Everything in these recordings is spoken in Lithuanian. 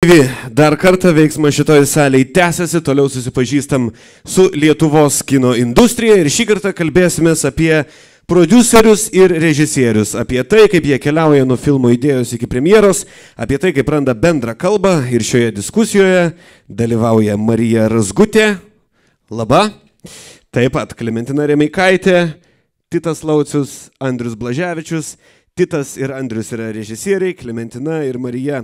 Dar kartą veiksmas šitoje salėje tęsiasi, toliau susipažįstam su Lietuvos kino industrija ir šį kartą kalbėsime apie prodiuserius ir režisierius, apie tai, kaip jie keliauja nuo filmo idėjos iki premjeros, apie tai, kaip randa bendrą kalbą ir šioje diskusijoje dalyvauja Marija Razgutė, laba, taip pat Klementina Remeikaitė, Titas Laucius, Andrius Blaževičius. Titas ir Andrius yra režisieriai, Klementina ir Marija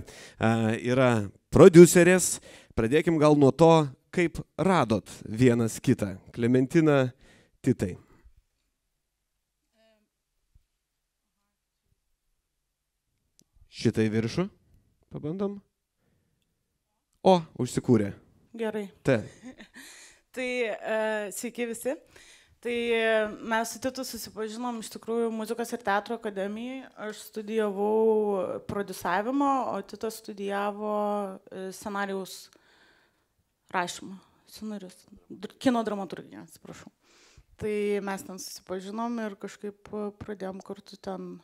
yra prodiuserės. Pradėkim gal nuo to, kaip radot vienas kitą. Klementina, Titai. Šitai viršų. Pabandom. O, užsikūrė. Gerai. Tai sveiki visi. Tai mes su Titu susipažinom iš tikrųjų muzikos ir teatro akademijai. Aš studijavau prodiusavimą, o Titas studijavo scenarijaus rašymą. Scenarius. Kino dramaturgiją, atsiprašau. Tai mes ten susipažinom ir kažkaip pradėjom kartu ten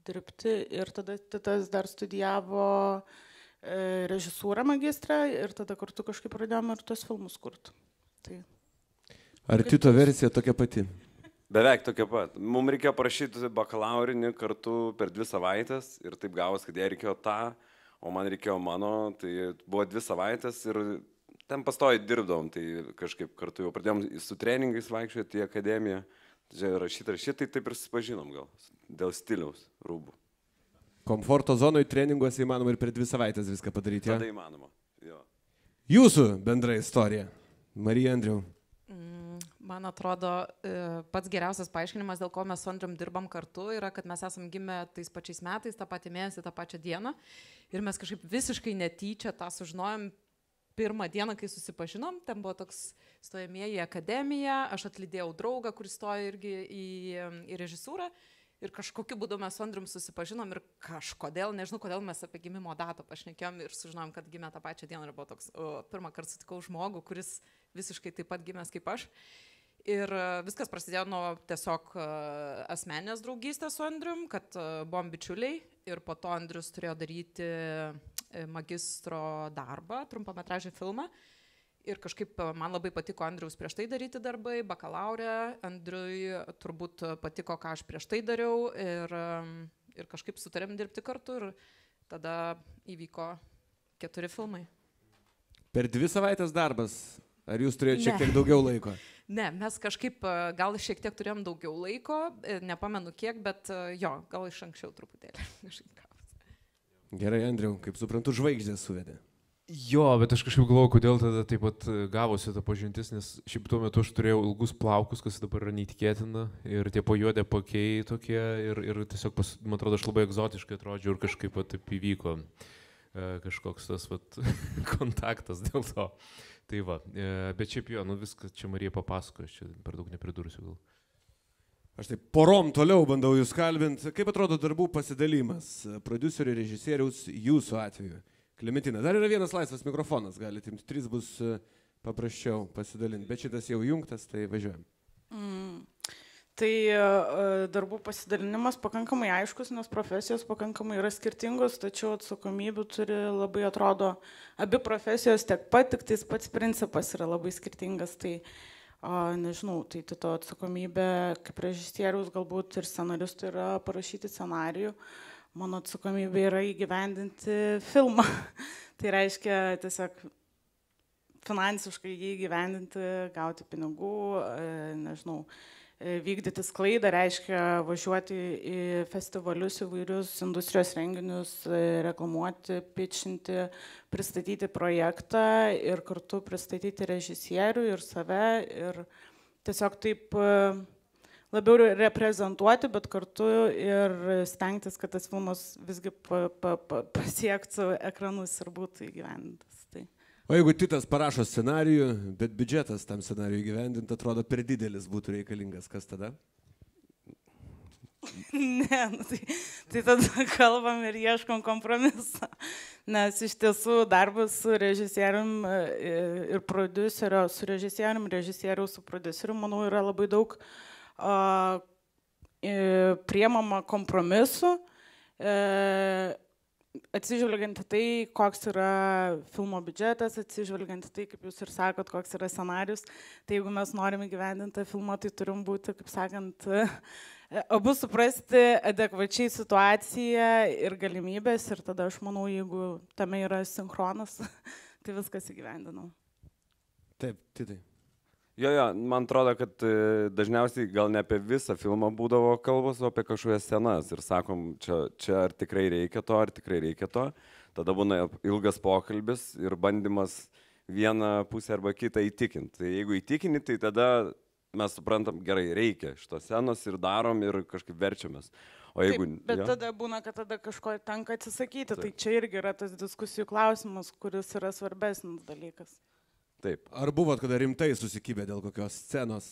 dirbti. Ir tada Titas dar studijavo režisūrą magistrą ir tada kartu kažkaip pradėjom ir tos filmus kurti. Tai ar Tito versija tokia pati? Beveik tokia pat. Mums reikėjo parašyti bakalaurinį kartu per 2 savaitės ir taip gavos, kad jie reikėjo tą, o man reikėjo mano, tai buvo 2 savaitės ir ten pastoji dirbdom, tai kažkaip kartu jau pradėjom su treningais vaikščioti į akademiją, rašyti, tai taip ir susipažinom gal, dėl stiliaus rūbų. Komforto zonoje treninguose įmanoma ir per 2 savaitės viską padaryti, ja? Tada įmanoma, jo. Jūsų bendra istorija, Marija, Andriau. Man atrodo, pats geriausias paaiškinimas, dėl ko mes su Andrium dirbam kartu, yra, kad mes esam gimę tais pačiais metais, tą patį mėnesį, tą pačią dieną. Ir mes kažkaip visiškai netyčia tą sužinojom pirmą dieną, kai susipažinom. Ten buvo toks stojamieji į akademiją, aš atlydėjau draugą, kuris stojo irgi į režisūrą. Ir kažkokiu būdu mes su Andrium susipažinom ir kažkodėl, nežinau, kodėl mes apie gimimo datą pašnekėjom ir sužinojom, kad gimė tą pačią dieną. Ir buvo toks, pirmą kartą sutikau žmogų, kuris visiškai taip pat gimęs kaip aš. Ir viskas prasidėjo nuo tiesiog asmeninės draugystės su Andrium, kad buvom bičiuliai ir po to Andrius turėjo daryti magistro darbą, trumpametražį filmą. Ir kažkaip man labai patiko Andriaus prieš tai daryti darbai, bakalaurė, Andriui turbūt patiko, ką aš prieš tai dariau ir kažkaip sutarėm dirbti kartu ir tada įvyko 4 filmai. Per 2 savaitės darbas, ar jūs turėjote šiek tiek daugiau laiko? Ne, mes kažkaip gal šiek tiek turėjom daugiau laiko, nepamenu kiek, bet jo, gal iš anksčiau truputėlį. Gerai, Andriau, kaip suprantu, žvaigždės suvedė. Jo, bet aš kažkaip galvoju, kodėl tada taip pat gavosi ta pažintis, nes šiaip tuo metu aš turėjau ilgus plaukus, kas dabar yra neįtikėtina, ir tie pajuodę pakiai tokie, ir tiesiog, man atrodo, aš labai egzotiškai atrodžiau ir kažkaip taip įvyko kažkoks tas kontaktas dėl to. Tai va, bet šiaip jo, viskas čia Marija papasakojo, aš čia per daug nepridursiu gal. Aš taip porom toliau bandau jūs kalbinti. Kaip atrodo darbų pasidalymas prodiuserio režisieriaus jūsų atveju? Klementina, dar yra vienas laisvas mikrofonas, galite imti 3 bus paprasčiau pasidalinti, bet šitas jau jungtas, tai važiuojam. Tai darbų pasidalinimas pakankamai aiškus, nes profesijos pakankamai yra skirtingos, tačiau atsakomybių turi labai, atrodo, abi profesijos tiek pat, tik tais pats principas yra labai skirtingas. Tai nežinau, tai Tito atsakomybė kaip režisieriaus galbūt ir scenaristų yra parašyti scenarijų. Mano atsakomybė yra įgyvendinti filmą. Tai reiškia tiesiog finansiškai jį įgyvendinti, gauti pinigų, nežinau, vykdyti sklaidą, reiškia važiuoti į festivalius, įvairius industrijos renginius, reklamuoti, pitchinti, pristatyti projektą ir kartu pristatyti režisierių ir save ir tiesiog taip labiau reprezentuoti, bet kartu ir stengtis, kad tas filmas visgi pasiektų ekranus ir būtų įgyvendintas. Tai. O jeigu Titas parašo scenarijų, bet biudžetas tam scenarijui įgyvendinti atrodo per didelis būtų reikalingas, kas tada? Ne, tai tada kalbam ir ieškom kompromisą. Nes iš tiesų darbas su režisierium ir prodiuserio, su režisierium, režisieriaus su prodiuseriu, manau, yra labai daug priemama kompromisų atsižvelgiant į tai, koks yra filmo biudžetas, atsižvelgiant į tai, kaip jūs ir sakot, koks yra scenarius, tai jeigu mes norime gyvendinti tą filmą, tai turim būti, kaip sakant, abu suprasti adekvačiai situaciją ir galimybės ir tada aš manau, jeigu tame yra sinchronas, tai viskas įgyvendinau. Taip, tai. Jo, man atrodo, kad dažniausiai gal ne apie visą filmą būdavo kalbos, o apie kažkokias scenas. Ir sakom, čia ar tikrai reikia to, ar tikrai reikia to. Tada būna ilgas pokalbis ir bandymas vieną pusę arba kitą įtikinti. Tai jeigu įtikini, tai tada mes suprantam, gerai, reikia šitos scenos ir darom ir kažkaip verčiamės. O jeigu... Taip, bet tada būna, kad tada kažko tenka atsisakyti. Taip. Tai čia irgi yra tas diskusijų klausimas, kuris yra svarbesnis dalykas. Taip. Ar buvot kada rimtai susikibę dėl kokios scenos?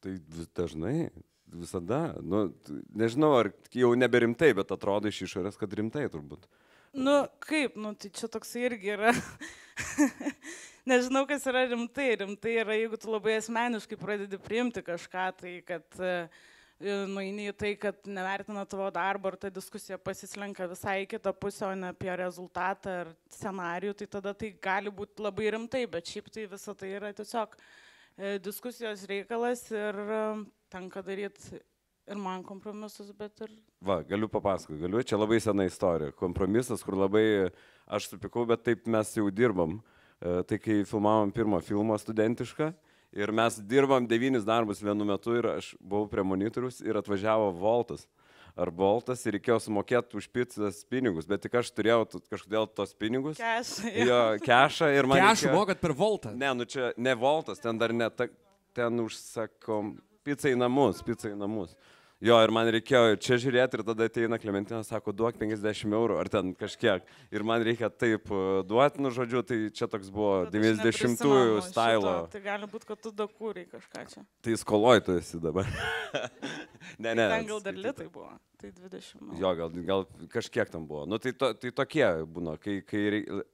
Tai dažnai, visada. Nu, nežinau, ar jau neberimtai, bet atrodo iš išorės, kad rimtai turbūt. Nu, kaip, nu, tai čia toks irgi yra. Nežinau, kas yra rimtai. Rimtai yra, jeigu tu labai asmeniškai pradedi priimti kažką, tai kad nueini į tai, kad nevertina tavo darbo ir ta diskusija pasislenka visai į kitą pusę, o ne apie rezultatą ar scenarijų, tai tada tai gali būti labai rimtai, bet šiaip tai visa tai yra tiesiog diskusijos reikalas ir tenka daryti ir man kompromisus, bet ir... Va, galiu papasakoti, čia labai sena istorija. Kompromisas, kur labai aš supikau, bet taip mes jau dirbam. Tai kai filmavom pirmą filmą studentišką, ir mes dirbam 9 darbus vienu metu ir aš buvau prie monitorius ir atvažiavo Voltas. Ar Boltas ir reikėjo sumokėti už pizzas pinigus, bet tik aš turėjau kažkodėl tos pinigus. Jo, kešą ir man... Kešą mokat per Voltą? Ne, nu čia ne Voltas, ten dar ne, ten užsakom pizzą į namus. Jo, ir man reikėjo čia žiūrėti ir tada ateina Klementina, sako, duok 50 eurų ar ten kažkiek. Ir man reikia taip duoti, nu žodžiu, tai čia toks buvo 90-ųjų stilo. Tai gali būti, kad tu dakūrai kažką čia. Tai skoloj tu esi dabar. ne. Ten gal dar litai buvo, tai 20. Jo, gal kažkiek tam buvo. Nu tai tokie būna, kai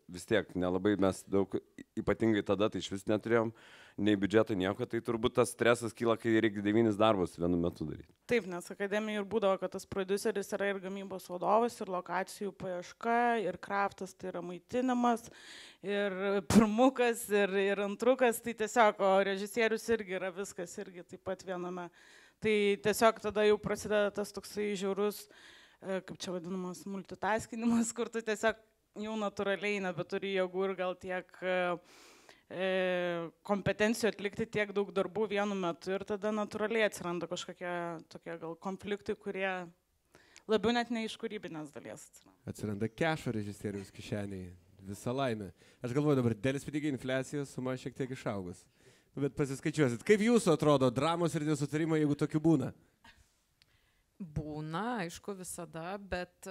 vis tiek nelabai mes daug, ypatingai tada, tai iš vis neturėjom nei biudžeto, nieko, tai turbūt tas stresas kyla, kai reikia 9 darbus vienu metu daryti. Taip, nes akademija ir būdavo, kad tas prodiuseris yra ir gamybos vadovas, ir lokacijų paieška, ir kraftas, tai yra maitinimas, ir pirmukas, ir antrukas, tai tiesiog, o režisierius irgi yra viskas, irgi taip pat viename. Tai tiesiog tada jau prasideda tas toksai žiaurus, kaip čia vadinamas, multitaskinimas, kur tu tiesiog jau natūraliai nebeturi jėgų ir gal tiek... kompetencijų atlikti tiek daug darbų vienu metu ir tada natūraliai atsiranda kažkokie tokie gal konfliktai, kurie labiau net ne iš kūrybinės dalies atsiranda. Atsiranda kešo režisieriaus kišeniai, visa laimė. Aš galvoju dabar, dėlis pinigų infliacijos suma šiek tiek išaugus. Bet pasiskaičiuosit, kaip jūsų atrodo dramos ir nesutarimai, jeigu tokių būna? Būna, aišku, visada, bet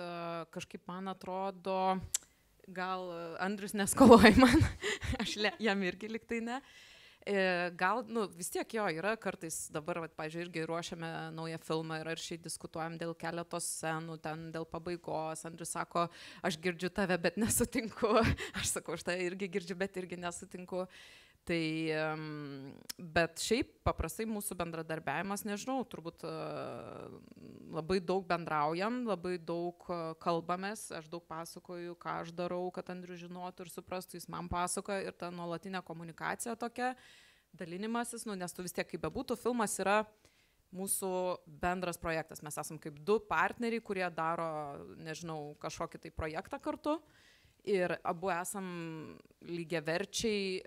kažkaip man atrodo... Gal Andrius neskoloja man, aš jam irgi liktai ne. Gal, nu, vis tiek jo yra kartais dabar, pavyzdžiui, irgi ruošiame naują filmą ir aršiai diskutuojam dėl keletos scenų, ten dėl pabaigos. Andrius sako, aš girdžiu tave, bet nesutinku. Aš sakau, aš tave irgi girdžiu, bet irgi nesutinku. Tai, bet šiaip paprastai mūsų bendradarbiavimas, nežinau, turbūt labai daug bendraujam, labai daug kalbamės, aš daug pasakoju, ką aš darau, kad Andrius žinotų ir suprastų, jis man pasakoja ir ta nuolatinė komunikacija tokia, dalinimasis, nu, nes tu vis tiek kaip bebūtų, filmas yra mūsų bendras projektas, mes esam kaip 2 partneriai, kurie daro, nežinau, kažkokį tai projektą kartu. Ir abu esam lygiaverčiai,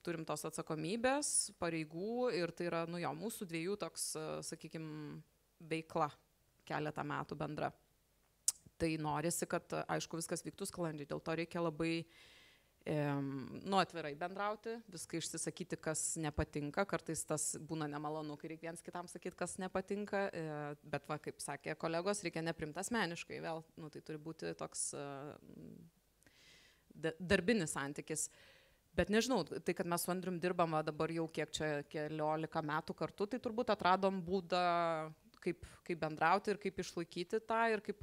turim tos atsakomybės, pareigų ir tai yra, nu jo, mūsų 2 toks, sakykime, veikla keletą metų bendra. Tai norisi, kad, aišku, viskas vyktų sklandžiai, dėl to reikia labai atvirai bendrauti, viską išsisakyti, kas nepatinka, kartais tas būna nemalonu, kai reikia viens kitam sakyti, kas nepatinka, bet va, kaip sakė kolegos, reikia neprimti asmeniškai, vėl, nu, tai turi būti toks darbinis santykis. Bet nežinau, tai kad mes su Andrium dirbam dabar jau kiek čia 14 metų kartu, tai turbūt atradom būdą, kaip bendrauti ir kaip išlaikyti tą ir kaip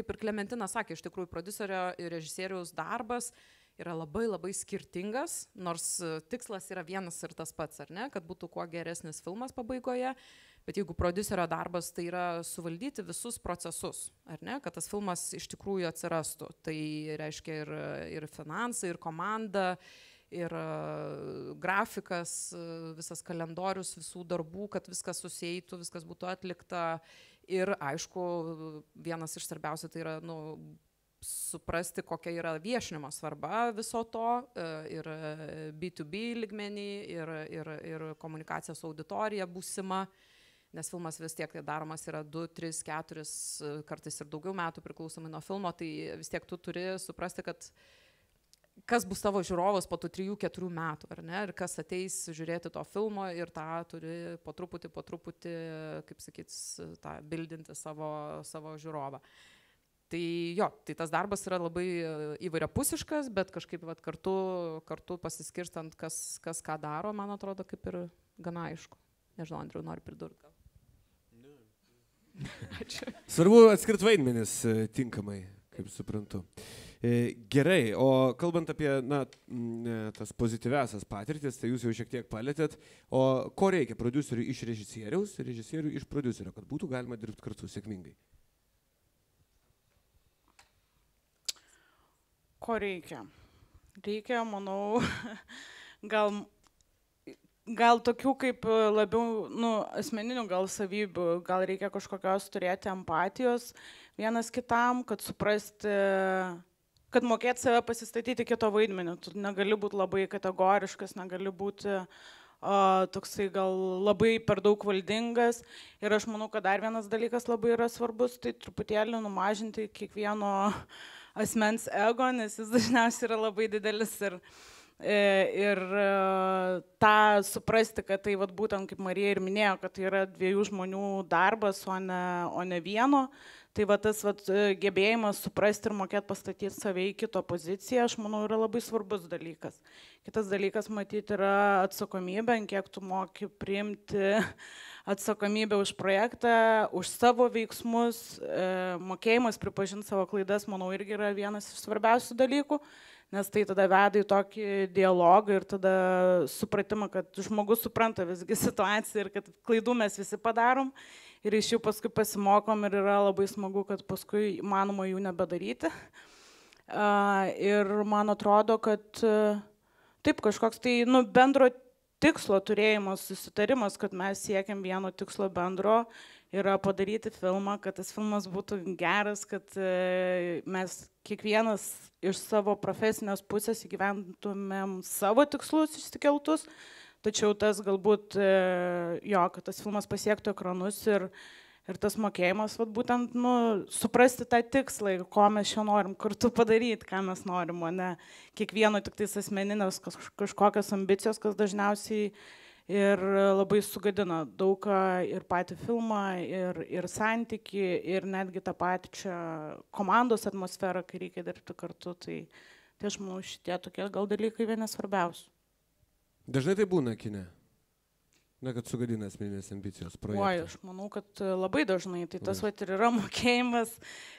ir Klementina sakė, iš tikrųjų prodiuserio ir režisieriaus darbas yra labai labai skirtingas, nors tikslas yra vienas ir tas pats, ar ne, kad būtų kuo geresnis filmas pabaigoje, Bet jeigu prodiuserio darbas tai yra suvaldyti visus procesus, ar ne, kad tas filmas iš tikrųjų atsirastų, tai reiškia ir finansai, ir komanda, ir grafikas, visas kalendorius visų darbų, kad viskas susietų, viskas būtų atlikta. Ir aišku, vienas iš svarbiausių tai yra suprasti, kokia yra viešinimo svarba viso to, ir B2B lygmenį, ir komunikacija su auditorija būsima, nes filmas vis tiek daromas yra 2, 3, 4, kartais ir daugiau metų priklausomai nuo filmo, tai vis tiek tu turi suprasti, kad kas bus tavo žiūrovas po tų 3-4 metų, ar ne, ir kas ateis žiūrėti to filmo ir tą turi po truputį, kaip sakyt, tą bildinti savo žiūrovą. Tai jo, tai tas darbas yra labai įvairiapusiškas, bet kažkaip kartu pasiskirstant, kas ką daro, man atrodo, kaip ir gana aišku. Nežinau, Andriau, nori pridurti gal? Ačiū. Svarbu atskirti vaidmenis tinkamai, kaip suprantu. Gerai, o kalbant apie tas pozityviasias patirtis, tai jūs jau šiek tiek palėtėt, o ko reikia prodiuserių iš režisieriaus, režisierių iš prodiuserio, kad būtų galima dirbti kartu sėkmingai? Ko reikia? Reikia, manau, gal tokių kaip labiau asmeninių gal savybių, gal reikia kažkokios turėti empatijos vienas kitam, kad suprasti, kad mokėti save pasistatyti kito vaidmenį. Tu negali būti labai kategoriškas, negali būti toksai gal labai per daug valdingas. Ir aš manau, kad dar vienas dalykas labai yra svarbus, tai truputėlį numažinti kiekvieno asmens ego, nes jis dažniausiai yra labai didelis ir tą suprasti, kad tai būtent kaip Marija ir minėjo, kad tai yra 2 žmonių darbas, o ne vieno. Tai tas gebėjimas suprasti ir mokėti pastatyti save į kito poziciją, aš manau, yra labai svarbus dalykas. Kitas dalykas, matyti, yra atsakomybė, kiek tu moki priimti atsakomybę už projektą, už savo veiksmus, mokėjimas pripažinti savo klaidas, manau, irgi yra vienas iš svarbiausių dalykų, nes tai tada veda į tokį dialogą ir tada supratimą, kad žmogus supranta visgi situaciją ir kad klaidų mes visi padarom. Ir iš jų paskui pasimokom ir yra labai smagu, kad paskui įmanoma jų nebedaryti. Ir man atrodo, kad taip kažkoks tai bendro tikslo turėjimas, susitarimas, kad mes siekiam vieno tikslo bendro, yra padaryti filmą, kad tas filmas būtų geras, kad mes kiekvienas iš savo profesinės pusės įgyventumėm savo tikslus išsikeltus. Tačiau tas galbūt, kad tas filmas pasiektų ekranus ir tas mokėjimas, būtent suprasti tą tikslą, ko mes čia norim kartu padaryti, ką mes norim, o ne kiekvieno tik tais asmeninės kažkokios ambicijos, kas dažniausiai ir labai sugadina daugą ir patį filmą, ir santykį, ir netgi tą pačią komandos atmosferą, kai reikia dirbti kartu. Tai aš manau, šitie tokie gal dalykai vieni svarbiausių. Dažnai tai būna kine? Kad sugadina asmeninės ambicijos projektą. Oi, aš manau, kad labai dažnai. Tai tas ir yra mokėjimas,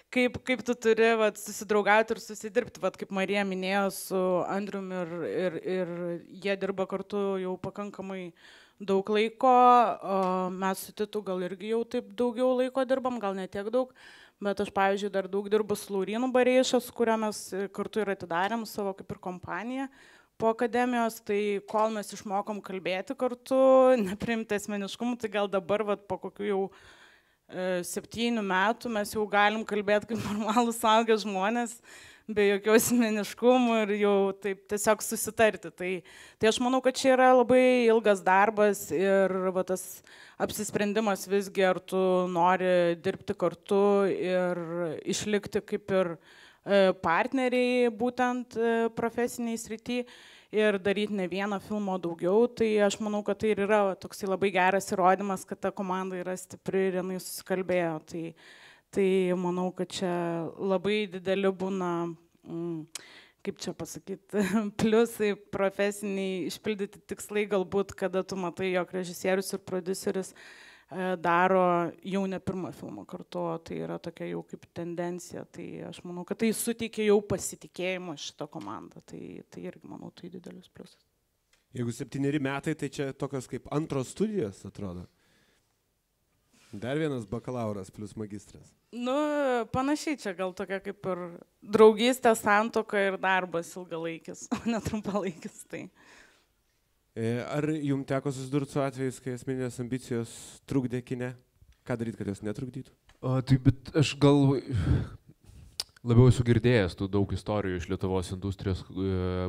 kaip tu turi susidraugauti ir susidirbti. Kaip Marija minėjo su Andrium ir jie dirba kartu jau pakankamai daug laiko. Mes su Titu gal irgi jau taip daugiau laiko dirbam, gal ne tiek daug. Bet aš, pavyzdžiui, dar daug dirbu su Laurynu Bareiša, su kuriuo mes kartu ir atidarėm savo kaip ir kompaniją po akademijos, tai kol mes išmokom kalbėti kartu, nepriimti asmeniškumų, tai gal dabar po kokių jau 7 metų mes jau galim kalbėti kaip normalūs suaugę žmonės, be jokių asmeniškumų ir jau taip tiesiog susitarti. Tai aš manau, kad čia yra labai ilgas darbas ir tas apsisprendimas visgi, ar tu nori dirbti kartu ir išlikti kaip ir partneriai būtent profesiniai srity ir daryti ne vieną filmą daugiau, tai aš manau, kad tai ir yra toksai labai geras įrodymas, kad ta komanda yra stipri ir jinai susikalbėjo. Tai manau, kad čia labai dideli būna, kaip čia pasakyti, pliusai profesiniai išpildyti tikslai galbūt, kada tu matai, jog režisierius ir prodiuseris daro jau ne pirmą filmą kartu, tai yra tokia jau kaip tendencija, tai aš manau, kad tai suteikia jau pasitikėjimo šitą komandą, tai irgi manau, tai didelis pliusas. Jeigu 7 metai, tai čia tokios kaip antros studijos atrodo. Dar vienas bakalauras plus magistras. Nu, panašiai čia gal tokia kaip ir draugystė, santuoka ir darbas ilgalaikis, o ne trumpalaikis. Tai. Ar jums teko susidurti su atvejais, kai asmeninės ambicijos trukdė kine? Ką daryti, kad jos netrukdytų? Tai bet aš gal labiau esu girdėjęs tų daug istorijų iš Lietuvos industrijos,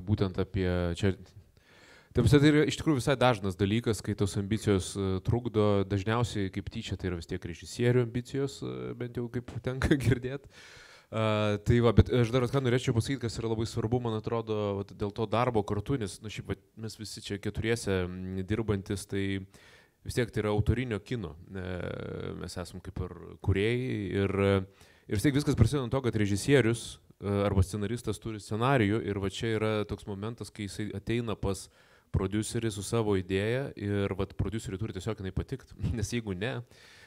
būtent apie čia. Taip, tai yra iš tikrųjų visai dažnas dalykas, kai tos ambicijos trukdo, dažniausiai kaip tyčia tai yra vis tiek režisierių ambicijos, bent jau kaip tenka girdėti. Tai va, bet aš dar ką norėčiau pasakyti, kas yra labai svarbu, man atrodo, dėl to darbo kartu, nes šiaip mes visi čia keturiese dirbantis, tai vis tiek tai yra autorinio kino, mes esam kaip ir kūrėjai ir vis tiek viskas prasideda nuo to, kad režisierius arba scenaristas turi scenarijų ir va čia yra toks momentas, kai jisai ateina pas prodiuserį su savo idėja ir vat prodiuseriui turi tiesiog jinai patikti, nes jeigu ne,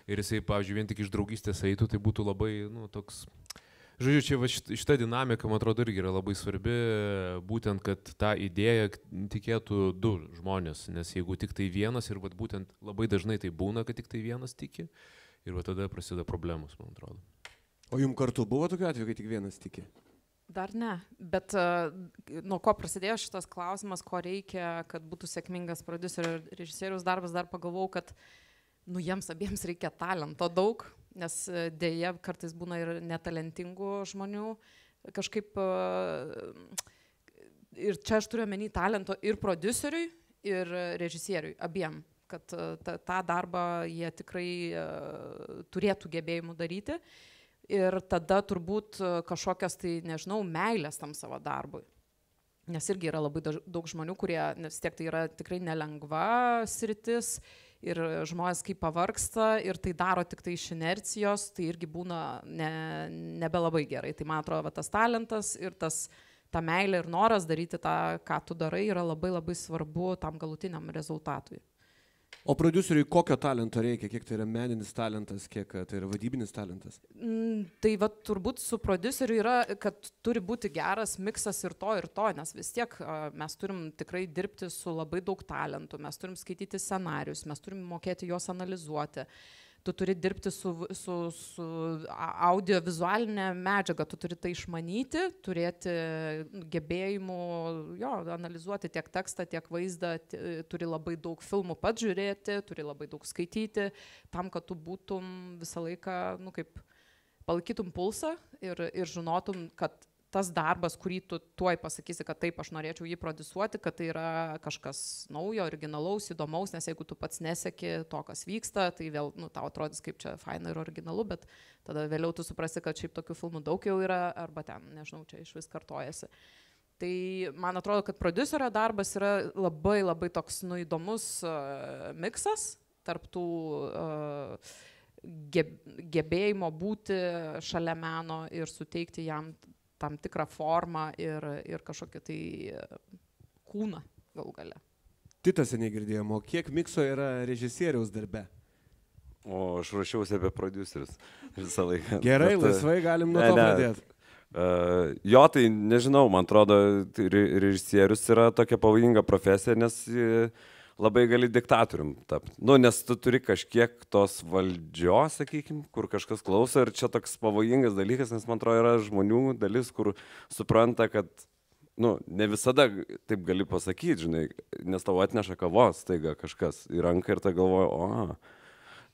ir jisai, pavyzdžiui, vien tik iš draugystės eitų, tai būtų labai, toks, žodžiu, čia va šita dinamika, man atrodo, irgi yra labai svarbi, būtent, kad tą idėją tikėtų du žmonės, nes jeigu tik tai vienas ir vat būtent labai dažnai tai būna, kad tik tai vienas tiki, ir va tada prasideda problemos, man atrodo. O jums kartu buvo tokiu atveju, kai tik vienas tiki? Dar ne, bet nuo ko prasidėjo šitas klausimas, ko reikia, kad būtų sėkmingas prodiuserio ir režisieriaus darbas, dar pagalvojau, kad jiems abiems reikia talento daug, nes dėja kartais būna ir netalentingų žmonių kažkaip. Ir čia aš turiu omeny talento ir prodiuseriui, ir režisieriui, abiem, kad tą darbą jie tikrai turėtų gebėjimų daryti. Ir tada turbūt kažkokias tai, nežinau, meilės tam savo darbui. Nes irgi yra labai daug žmonių, kurie, nes tiek tai yra tikrai nelengva sritis ir žmonės kaip pavargsta ir tai daro tik tai iš inercijos, tai irgi būna nebelabai gerai. Tai man atrodo, tas talentas ir ta meilė ir noras daryti tą, ką tu darai, yra labai labai svarbu tam galutiniam rezultatui. O prodiuseriui kokio talento reikia? Kiek tai yra meninis talentas, kiek tai yra vadybinis talentas? Tai va turbūt su prodiuseriu yra, kad turi būti geras miksas ir to, nes vis tiek mes turim tikrai dirbti su labai daug talentų, mes turim skaityti scenarius, mes turim mokėti juos analizuoti. Tu turi dirbti su audiovizualinė medžiaga, tu turi tai išmanyti, turėti gebėjimų, analizuoti tiek tekstą, tiek vaizdą, turi labai daug filmų pats žiūrėti, turi labai daug skaityti, tam, kad tu būtum visą laiką, kaip palaikytum pulsą ir žinotum, kad tas darbas, kurį tu tuoj pasakysi, kad taip, aš norėčiau jį prodiusuoti, kad tai yra kažkas naujo, originalaus, įdomaus, nes jeigu tu pats neseki to, kas vyksta, tai vėl, tau atrodys kaip čia faina ir originalu, bet tada vėliau tu suprasi, kad šiaip tokių filmų daug jau yra, arba ten, nežinau, čia iš vis kartojasi. Tai man atrodo, kad prodiuserio darbas yra labai labai toks, įdomus miksas tarp tų gebėjimo būti šalia meno ir suteikti jam tam tikrą formą ir kažkokį tai kūną galų gale. Titas seniai girdėjom, o kiek mikso yra režisieriaus darbe? O aš ruošiausi apie prodiuserius visą laiką. Gerai, laisvai galim nuo to pradėti. Jo, tai nežinau, man atrodo, režisierius yra tokia pavojinga profesija, nes labai gali diktatorium tapti. Nes tu turi kažkiek tos valdžios, sakykime, kur kažkas klauso ir čia toks pavojingas dalykas, nes man atrodo yra žmonių dalis, kur supranta, kad ne visada taip gali pasakyti, žinai, nes tau atneša kavos, taiga kažkas į ranką ir ta galvoja,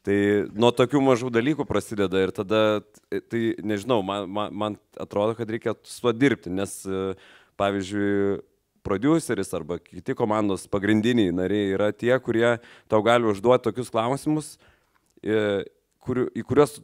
tai nuo tokių mažų dalykų prasideda ir tada, tai nežinau, man atrodo, kad reikia su to dirbti, nes pavyzdžiui, prodiuseris arba kiti komandos pagrindiniai nariai yra tie, kurie tau gali užduoti tokius klausimus, į kuriuos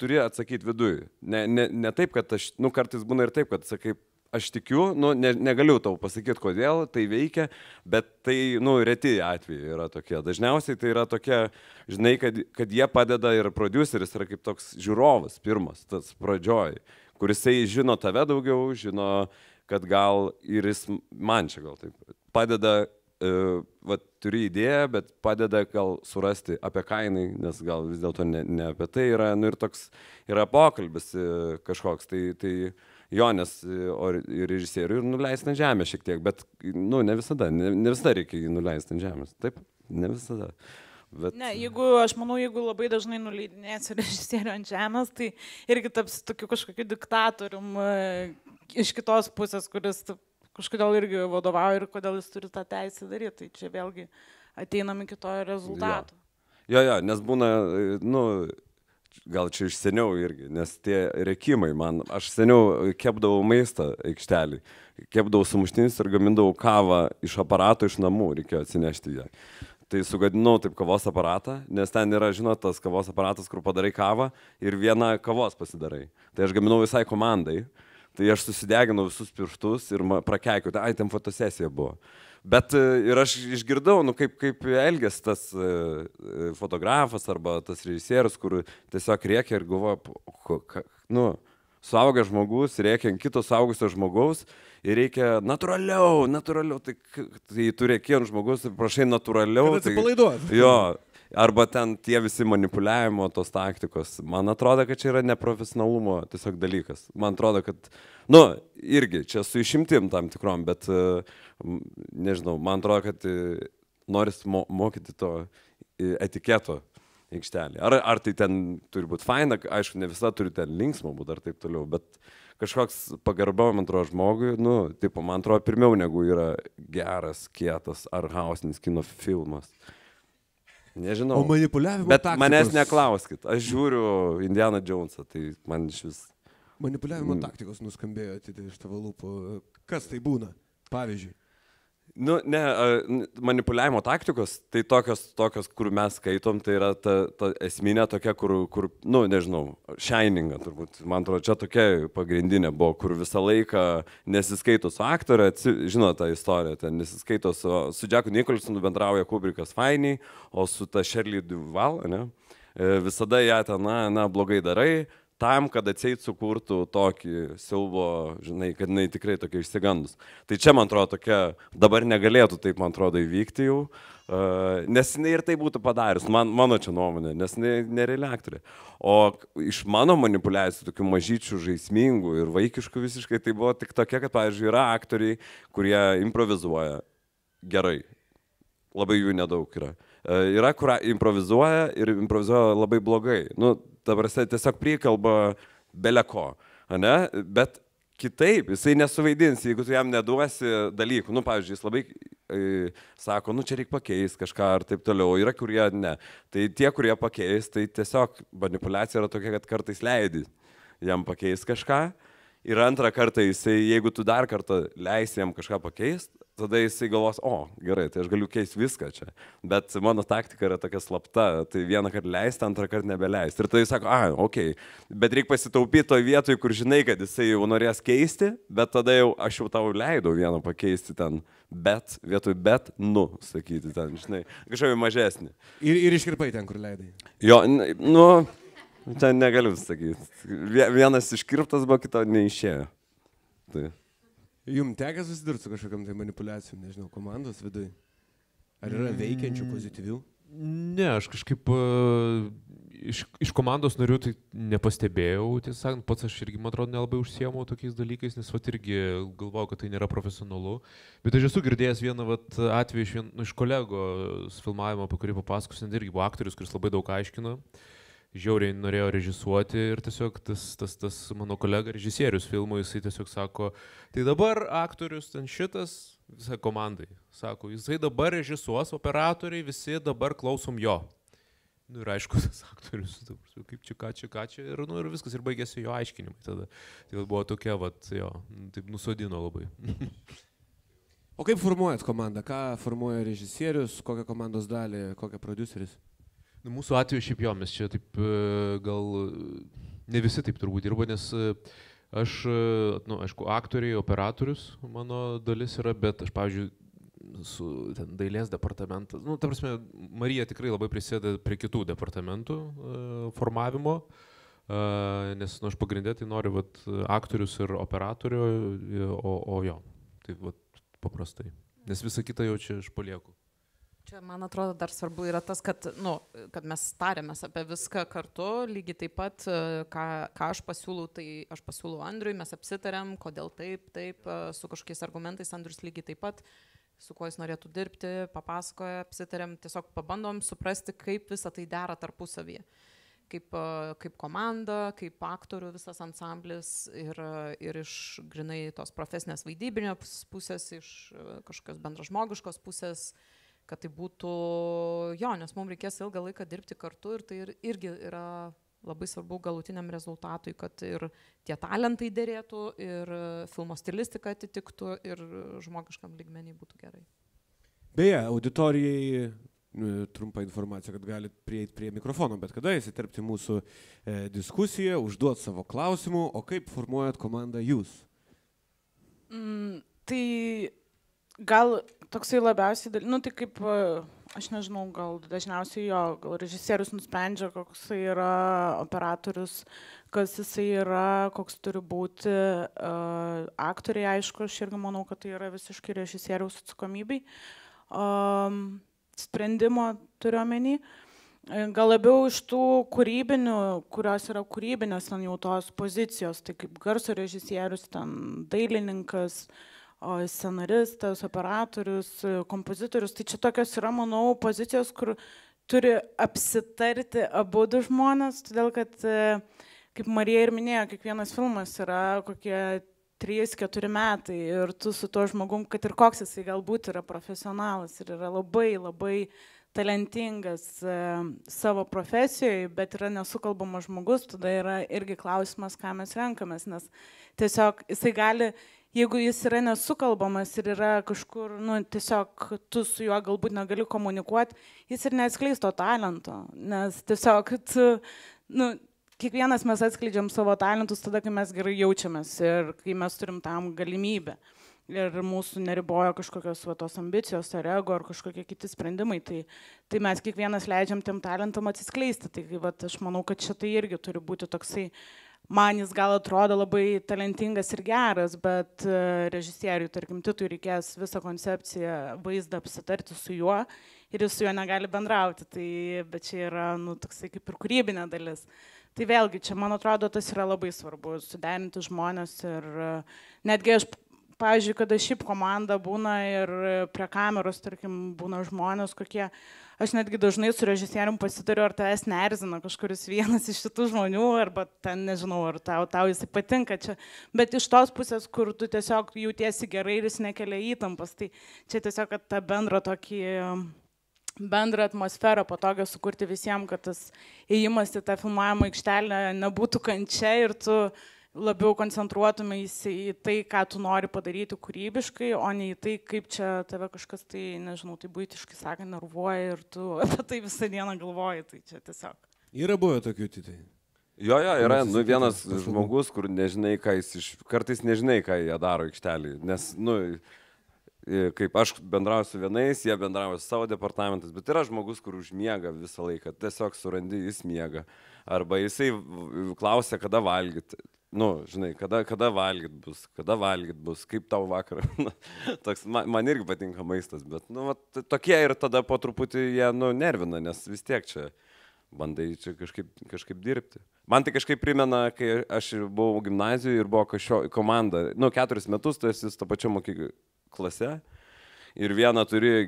turi atsakyti viduje. Ne taip, kad aš, kartais būna ir taip, kad sakai, aš tikiu, negaliu tau pasakyti, kodėl tai veikia, bet tai, reti atvejai yra tokie. Dažniausiai tai yra tokie, žinai, kad jie padeda ir prodiuseris yra kaip toks žiūrovas pirmas, tas pradžioj, kuris žino tave daugiau, žino, kad gal ir jis man čia gal taip padeda, turi idėją, bet padeda gal surasti apie kainai, nes gal vis dėlto ne apie tai yra, ir toks yra pokalbis kažkoks, tai jo, nes ir režisieriui ir nuleisti ant žemės šiek tiek, bet ne visada reikia jį nuleisti ant žemės, taip, ne visada. Bet... Ne, aš manau, jeigu labai dažnai nuleidinėsi režisierių ant žemės, tai irgi taps tokiu kažkokiu diktatorium iš kitos pusės, kuris kažkodėl irgi vadovauja ir kodėl jis turi tą teisę daryti. Tai čia vėlgi ateinam iki to rezultato. Jo, nes būna, gal čia iš seniau irgi, nes tie rėkimai aš seniau kepdavau maistą aikštelį, kepdavau sumuštinis ir gamindavau kavą iš aparato iš namų, reikėjo atsinešti ją. Tai sugadinau taip kavos aparatą, nes ten yra, tas kavos aparatas, kur padarai kavą ir vieną kavos pasidarai. Tai aš gaminau visai komandai, tai aš susideginau visus pirštus ir prakeikiau, ten fotosesija buvo. Bet ir aš išgirdau, kaip elgės tas fotografas arba tas režisierius, kur tiesiog rėkia ir galvoja, suaugęs žmogus rėkia ant kito suaugusio žmogaus ir reikia natūraliau, tai tu rėki ant žmogus ir prašai natūraliau. Kad atsipalaiduot. Jo, arba ten tie visi manipuliavimo tos taktikos. Man atrodo, kad čia yra neprofesionalumo tiesiog dalykas. Man atrodo, kad, irgi čia su išimtim tam tikrom, bet nežinau, man atrodo, kad noris mokyti to etiketo aikštelį. Ar tai ten turi būti faina, aišku, ne visada turi ten linksma būti ar taip toliau, bet kažkoks pagarba, man atrodo, žmogui, man atrodo, pirmiau negu yra geras, kietas ar hausinis kino filmas. Nežinau. O manipuliavimo bet taktikos... manęs neklauskit, aš žiūriu Indiana Jonesą, tai man iš vis... Manipuliavimo taktikos nuskambėjo iš tavo lūpų. Kas tai būna, pavyzdžiui? Manipuliavimo taktikos, tai tokios, kur mes skaitom, tai yra ta esminė tokia, kur nežinau, Shininga turbūt, man atrodo, čia tokia pagrindinė buvo, kur visą laiką nesiskaito su aktorė, žinot tą istoriją, ten nesiskaito su Jacku Nicholsonu bendrauja Kubrickas fainiai, o su ta Shirley Duvall, visada ją ten, blogai darai, tam, kad atseit sukurtų tokį siaubo, kad jinai tikrai tokia išsigandus. Tai čia, man atrodo, tokia, dabar negalėtų taip, man atrodo, įvykti jau, nes jinai ir tai būtų padarius, mano čia nuomonė, nes jinai nereali aktorė. O iš mano manipuliacijų, tokių mažyčių, žaismingų ir vaikiškų visiškai, tai buvo tik tokia, kad, pavyzdžiui, yra aktoriai, kurie improvizuoja gerai, labai jų nedaug yra. Yra, kur improvizuoja ir improvizuoja labai blogai. Tiesiog prikalba beleko, bet kitaip jisai nesuvaidins, jeigu tu jam neduosi dalykų. Pavyzdžiui, jis labai sako, čia reikia pakeisti kažką ar taip toliau, yra kurie ne. Tai tie, kurie pakeis, tai tiesiog manipulacija yra tokia, kad kartais leidi jam pakeisti kažką. Ir antrą kartą jisai, jeigu tu dar kartą leisi jam kažką pakeisti, tada jisai galvos, gerai, tai aš galiu keisti viską čia. Bet mano taktika yra tokia slapta, tai vieną kartą leisti, antrą kartą nebeleisti. Ir tada jis sako, okei, bet reikia pasitaupyti toje vietoje, kur žinai, kad jisai jau norės keisti, bet tada jau aš jau tau leidau vieną pakeisti ten, bet, vietoj bet, sakyti ten, žinai, kažkaip mažesnį. Ir iškirpai ten, kur leidai. Jo, ten negaliu sakyti. Vienas iškirptas buvo, kito neišėjo. Tai. Jums teka susidurti su kažkokiam tai manipulacijom, nežinau, komandos vidui? Ar yra veikiančių pozityvių? Ne, aš kažkaip iš komandos narių tai nepastebėjau, tiesą sakant, pats aš irgi, man atrodo, nelabai užsiėmau tokiais dalykais, nes irgi galvojau, kad tai nėra profesionalu. Bet aš esu girdėjęs vieną atvejį iš kolegos filmavimo, apie kurį papasakosiu, irgi buvo aktorius, kuris labai daug aiškino. Žiauriai norėjo režisuoti ir tiesiog tas mano kolega režisierius filmo, jisai tiesiog sako, tai dabar aktorius ten šitas visai komandai, sako, jisai dabar režisuos, operatoriai visi dabar klausom jo. Ir aišku, tas aktorius, kaip čia, ir viskas, ir baigėsi jo aiškinimai tada. Tai buvo tokia, taip nusodino labai. O kaip formuojat komandą? Ką formuoja režisierius, kokią komandos dalį, kokią prodiuseris? Mūsų atveju šiaip jo, mes čia taip gal ne visi taip turbūt dirba, nes aš, aišku, aktoriai, operatorius mano dalis yra, bet aš, pavyzdžiui, su dailės departamentas, ta prasme, Marija tikrai labai prisėda prie kitų departamentų formavimo, nes aš pagrindė tai noriu aktorius ir operatorių, o jo, taip paprastai, nes visą kitą jau čia aš palieku. Čia, man atrodo, dar svarbu yra tas, kad mes tarėmės apie viską kartu, lygiai taip pat, ką aš pasiūlau, tai aš pasiūlau Andriui, mes apsitarėm, kodėl taip, su kažkokiais argumentais, Andrius lygiai taip pat su kuo jis norėtų dirbti, papasakoja, apsitarėm, tiesiog pabandom suprasti, kaip visą tai dera tarpusavyje. Kaip komanda, kaip aktorių visas ansamblis ir iš grinai tos profesinės vaidybinės pusės, iš kažkokios bendražmogiškos pusės, kad tai būtų nes mums reikės ilgą laiką dirbti kartu ir tai irgi yra labai svarbu galutiniam rezultatui, kad ir tie talentai derėtų, ir filmo stilistika atitiktų, ir žmogiškam lygmenį būtų gerai. Beje, auditorijai trumpa informacija, kad galite prieiti prie mikrofono, bet kada įsiterpti mūsų diskusiją, užduoti savo klausimų, o kaip formuojat komandą jūs? Tai gal toksai labiausiai, tai kaip, aš nežinau, gal dažniausiai gal režisierius nusprendžia, koks jisai yra operatorius, kas jisai yra, koks turi būti aktoriai, aišku, aš irgi manau, kad tai yra visiškai režisieriaus atsakomybei. Sprendimo turiu omeny. Gal labiau iš tų kūrybinių, kurios yra kūrybinės ten jau tos pozicijos, tai kaip garso režisierius, ten dailininkas, scenaristas, operatorius, kompozitorius, tai čia tokios yra, manau, pozicijos, kur turi apsitarti abu du žmonės, todėl kad, kaip Marija ir minėjo, kiekvienas filmas yra kokie 3-4 metai ir tu su tuo žmogum, kad ir koks jisai galbūt yra profesionalas ir yra labai, labai talentingas savo profesijoje, bet yra nesukalbamas žmogus, tada yra irgi klausimas, ką mes renkamės, nes tiesiog jisai gali, jeigu jis yra nesukalbamas ir yra kažkur, tiesiog tu su juo galbūt negali komunikuoti, jis ir neatskleis to talento, nes tiesiog kiekvienas mes atskleidžiam savo talentus tada, kai mes gerai jaučiamės ir kai mes turim tam galimybę. Ir mūsų neribojo kažkokios tos ambicijos, ar ego, ar kažkokie kiti sprendimai, tai mes kiekvienas leidžiam tiem talentam atsiskleisti. Tai aš manau, kad šitai irgi turi būti toksai, man jis gal atrodo labai talentingas ir geras, bet režisieriui, tarkim, Titui reikės visą koncepciją, vaizdą apsitarti su juo ir jis su juo negali bendrauti. Bet čia yra toksai kaip ir kūrybinė dalis. Tai vėlgi, čia man atrodo, tas yra labai svarbu, suderinti žmonės ir netgi aš, pavyzdžiui, kada šiaip komanda būna ir prie kameros, tarkim, būna žmonės kokie, aš netgi dažnai su režisierium pasitariu, ar tavęs neerzina kažkuris vienas iš šitų žmonių, arba ten, nežinau, ar tau jis patinka čia, bet iš tos pusės, kur tu tiesiog jautiesi gerai ir jis nekelia įtampas, tai čia tiesiog, kad tą bendrą atmosferą patogią sukurti visiems, kad tas ėjimas į tą filmavimo aikštelę nebūtų kančia ir tu labiau koncentruotumėsi į tai, ką tu nori padaryti kūrybiškai, o ne į tai, kaip čia tave kažkas tai, nežinau, tai buitiškai sakant, nervuoja ir tu apie tai visą dieną galvoji, tai čia tiesiog. Yra buvę tokių titai? Jo, yra vienas žmogus, kur nežinai, ką kartais nežinai, ką jie daro aikštelį, nes, kaip aš bendrauju su vienais, jie bendrauja su savo departamentais, bet yra žmogus, kur užmiega visą laiką, tiesiog surandi, jis miega. Arba jisai klausia, kada valgyt. Žinai, kada valgyt bus, kaip tau vakar. Man irgi patinka maistas, bet tokie ir tada po truputį jie nervina, nes vis tiek čia bandai čia kažkaip dirbti. Man tai kažkaip primena, kai aš buvau gimnazijoje ir buvo komanda, 4 metus tu esi su to pačiu klase ir vieną turi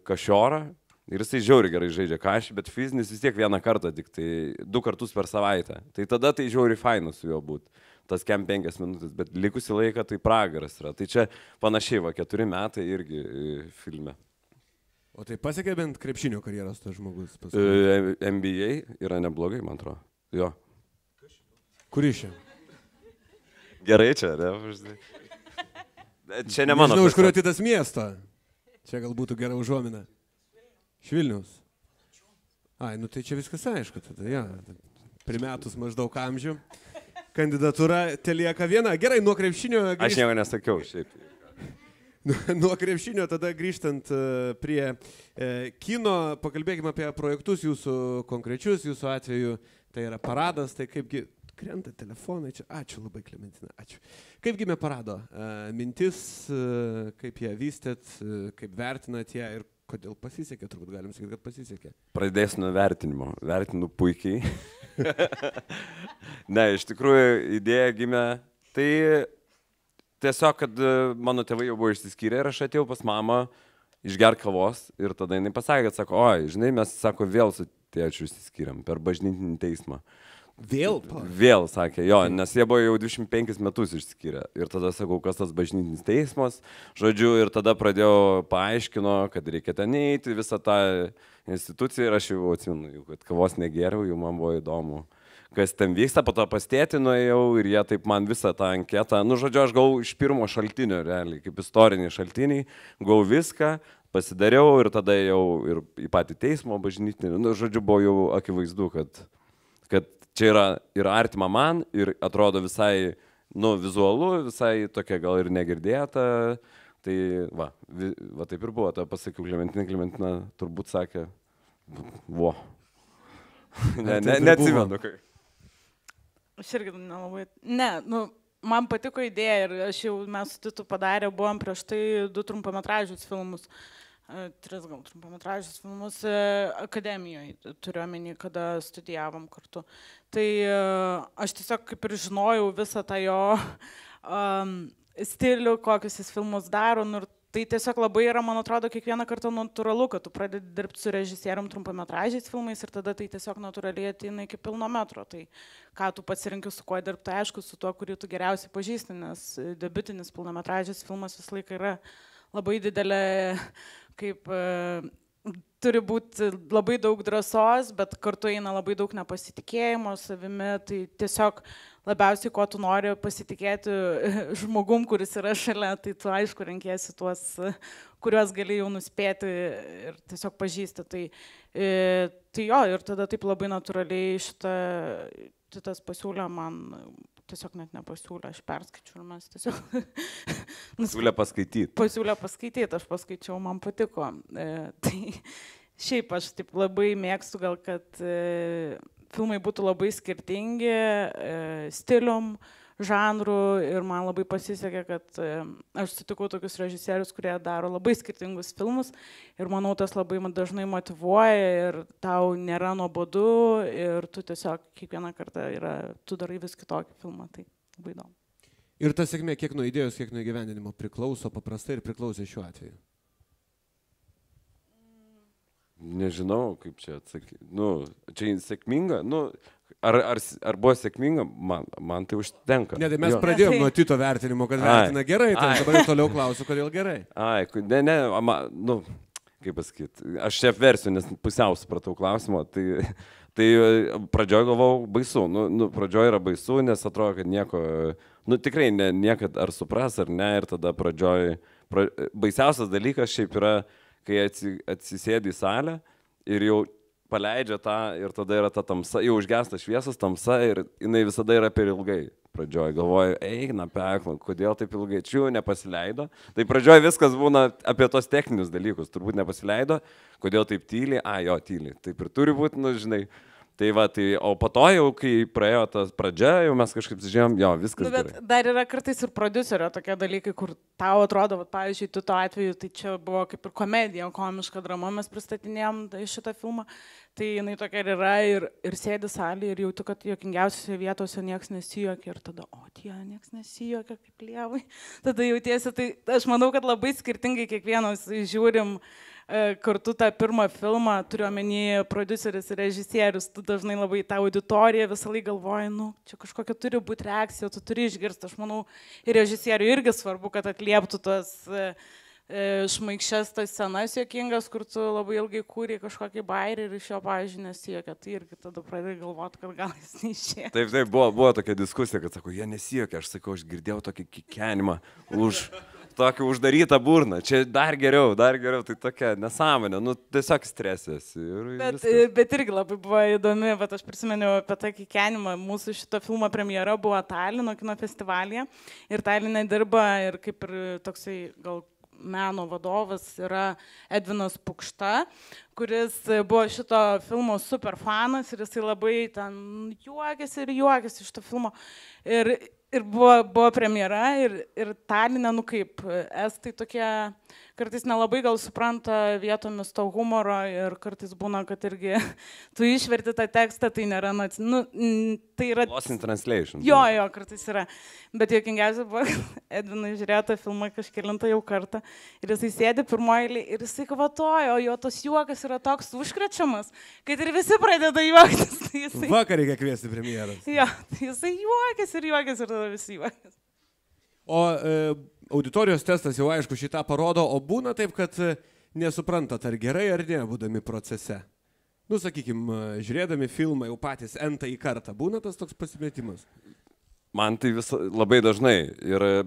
kašiorą ir jisai žiauriai gerai žaidžia kašį, bet fizinis vis tiek vieną kartą, tik tai 2 kartus per savaitę. Tai tada tai žiauriai fainu su juo būt, tas 5 minutės, bet likusi laiką tai pragaras yra. Tai čia panašiai, 4 metai irgi filme. O tai pasiekė bent krepšinio karjeros tas žmogus? NBA yra neblogai, man atrodo. Jo. Kuris čia? Gerai čia, ne? Čia ne mano. Nežinau, iš kurio Titas miesto. Čia gal būtų gera užuomina. Iš Vilniaus. Ai, tai čia viskas aišku. Tada, ja. Primetus maždaug amžių. Kandidatūra telieka viena. Gerai, nuo krepšinio... Aš nieko nesakiau šiaip. Nuo krepšinio tada grįžtant prie kino, pakalbėkime apie projektus jūsų konkrečius, jūsų atveju tai yra paradas, tai kaipgi krenta telefonai čia, ačiū labai Klementina, ačiū. Kaip gimė parado mintis, kaip ją vystėt, kaip vertinat ją ir kodėl pasisekė, turbūt galim sakyti, kad pasisekė. Pradėsiu nuo vertinimo, vertinu puikiai. Ne, iš tikrųjų idėja gimė, tai tiesiog, kad mano tėvai jau buvo išsiskyrę ir aš atėjau pas mamą išgerti kavos ir tada jinai pasakė, kad sako, oi, žinai, mes, sako, vėl su tėčiu išsiskyrėm per bažnytinį teismą. Vėl? Vėl, sakė, jo, nes jie buvo jau 25 metus išskyrę. Ir tada sakau, kas tas bažnytinis teismas, žodžiu, ir tada pradėjau paaiškino, kad reikia ten eiti, visą tą instituciją ir aš jau atsimenu, kad kavos negeriau, jau man buvo įdomu, kas ten vyksta, po to pas tėtį nuėjau ir jie taip man visą tą anketą, nu, žodžiu, aš gavau iš pirmo šaltinio, realiai, kaip istoriniai šaltiniai, gavau viską, pasidariau ir tada jau ir į patį teismo bažnytinį, nu, žodžiu, buvo jau akivaizdu, kad čia yra ir artima man, ir atrodo visai, nu, vizualu, visai tokia gal ir negirdėta. Tai va taip ir buvo, tą pasakiau, Klementina turbūt sakė, vo. Neatsimenu, kai. Aš irgi nelabai, man patiko idėja ir mes su Titu padarė, buvom prieš tai 2 trumpametražius filmus. 3 gal trumpametražius filmus akademijoje, turiuomenį, kada studijavom kartu. Tai aš tiesiog kaip ir žinojau visą tą jo stilių, kokius jis filmus daro. Ir tai tiesiog labai yra, man atrodo, kiekvieną kartą natūralu, kad tu pradedi dirbti su režisierium trumpametražiais filmais ir tada tai tiesiog natūraliai ateina iki pilno metro. Tai ką tu pasirinki, su kuo dirbti, aišku, su tuo, kurį tu geriausiai pažįsti, nes debiutinis pilnametražis filmas visą laiką yra labai didelė, kaip turi būti labai daug drąsos, bet kartu eina labai daug nepasitikėjimo savimi, tai tiesiog labiausiai, ko tu nori pasitikėti žmogum, kuris yra šalia, tai tu aišku renkiesi tuos, kuriuos gali jau nuspėti ir tiesiog pažįsti. Tai jo, ir tada taip labai natūraliai šitas pasiūlė man, tiesiog net nepasiūlė, aš perskaičiu ir mes tiesiog... Pasiūlė paskaityti. Pasiūlė paskaityti, aš paskaičiau, man patiko. Tai šiaip aš taip labai mėgstu gal, kad filmai būtų labai skirtingi stilium, žanrų ir man labai pasisekė, kad aš sutikau tokius režisierius, kurie daro labai skirtingus filmus ir manau, tas labai dažnai motyvuoja ir tau nėra nuobodu ir tu tiesiog kiekvieną kartą tu darai vis kitokį filmą, tai labai įdomu. Ir ta sėkmė kiek nuo idėjos, kiek nuo įgyvendinimo priklauso paprastai ir priklausė šiuo atveju? Nežinau, kaip čia atsakyti. Nu, čia sėkminga, nu... Ar buvo sėkminga? Man tai užtenka. Ne, tai mes pradėjome nuo Tito vertinimo, kad vertina gerai, tai dabar toliau klausiu, kodėl gerai. Nu, kaip pasakyti, aš čia versiu, nes pusiau supratau klausimą, tai pradžioj galvau baisu, pradžioj yra baisu, nes atrodo, kad nieko, tikrai niekad ar supras ar ne, ir tada pradžioj, baisiausias dalykas šiaip yra, kai atsisėdi į salę ir jau paleidžia tą ir tada yra ta tamsa, jau užgesta šviesas tamsa ir jinai visada yra per ilgai. Pradžioj galvoju, eina pekla, kodėl taip ilgai, čia nepasileido. Tai pradžioj viskas būna apie tos techninius dalykus, turbūt nepasileido, kodėl taip tyliai, jo tyliai, taip ir turi būti, žinai. Tai va, o po to jau, kai praėjo tas pradžia, jau mes kažkaip žiūrėjom, viskas bet gerai. Dar yra kartais ir prodiuserio tokie dalykai, kur tau atrodo, pavyzdžiui, tu to atveju, tai čia buvo kaip ir komedija, komiška drama, mes pristatinėjom šitą filmą, tai jinai tokia ir yra, ir sėdi salėje ir jauti, kad juokingiausiose vietose nieks nesijuokia ir tada, nieks nesijuokia kaip lievai, tada jautiesi, tai aš manau, kad labai skirtingai kiekvienas žiūrim kartu tą pirmą filmą, turiu omeny prodiuseris ir režisierius, tu dažnai labai tą auditoriją visą laiką galvoji, čia kažkokia turi būti reakcija, tu turi išgirsti, aš manau, ir režisieriui irgi svarbu, kad atlieptų tas šmaikščias tas scenas juokingas, kur tu labai ilgai kūrei kažkokį bairį ir iš jo, pavyzdžiui, nesijuokia, tai irgi tada pradėjai galvoti, kad gal jis neišėjo. Taip, buvo tokia diskusija, kad sako, jie nesijuokia, aš sakau, aš girdėjau tokį kikenimą už... Tokį uždarytą burną, čia dar geriau, tai tokia nesąmonė, tiesiog stresės. Bet irgi labai buvo įdomi, bet aš prisimeniau apie tą kikenimą, mūsų šito filmo premjera buvo Talino kino festivalyje ir Taline dirba ir kaip ir toksai gal meno vadovas yra Edvinas Pukšta, kuris buvo šito filmo super fanas ir jisai labai ten juokėsi iš to filmo. Ir buvo premjera ir Taline, kaip estai tokie kartais nelabai gal supranta vietomis to humoro ir kartais būna, kad irgi tu išverti tą tekstą, tai nėra, tai yra... Lost in translation. Jo, kartais yra. Bet juokingiausia buvo, Edvinai žiūrėjo tą filmą kažkelintą jau kartą ir jisai sėdi pirmoji ir jisai kvatojo, jo tas juokas yra toks užkrečiamas, kad ir visi pradeda juoktis. Tai jisai... Vakar reikia kviesti premjeras. Jo, tai jisai juokės ir tada visi juokės. O auditorijos testas jau aišku šitą parodo, o būna taip, kad nesuprantat, ar gerai ar ne, būdami procese. Nu, sakykime, žiūrėdami filmą jau patys entąjį kartą, būna tas toks pasimetimas? Man tai labai dažnai,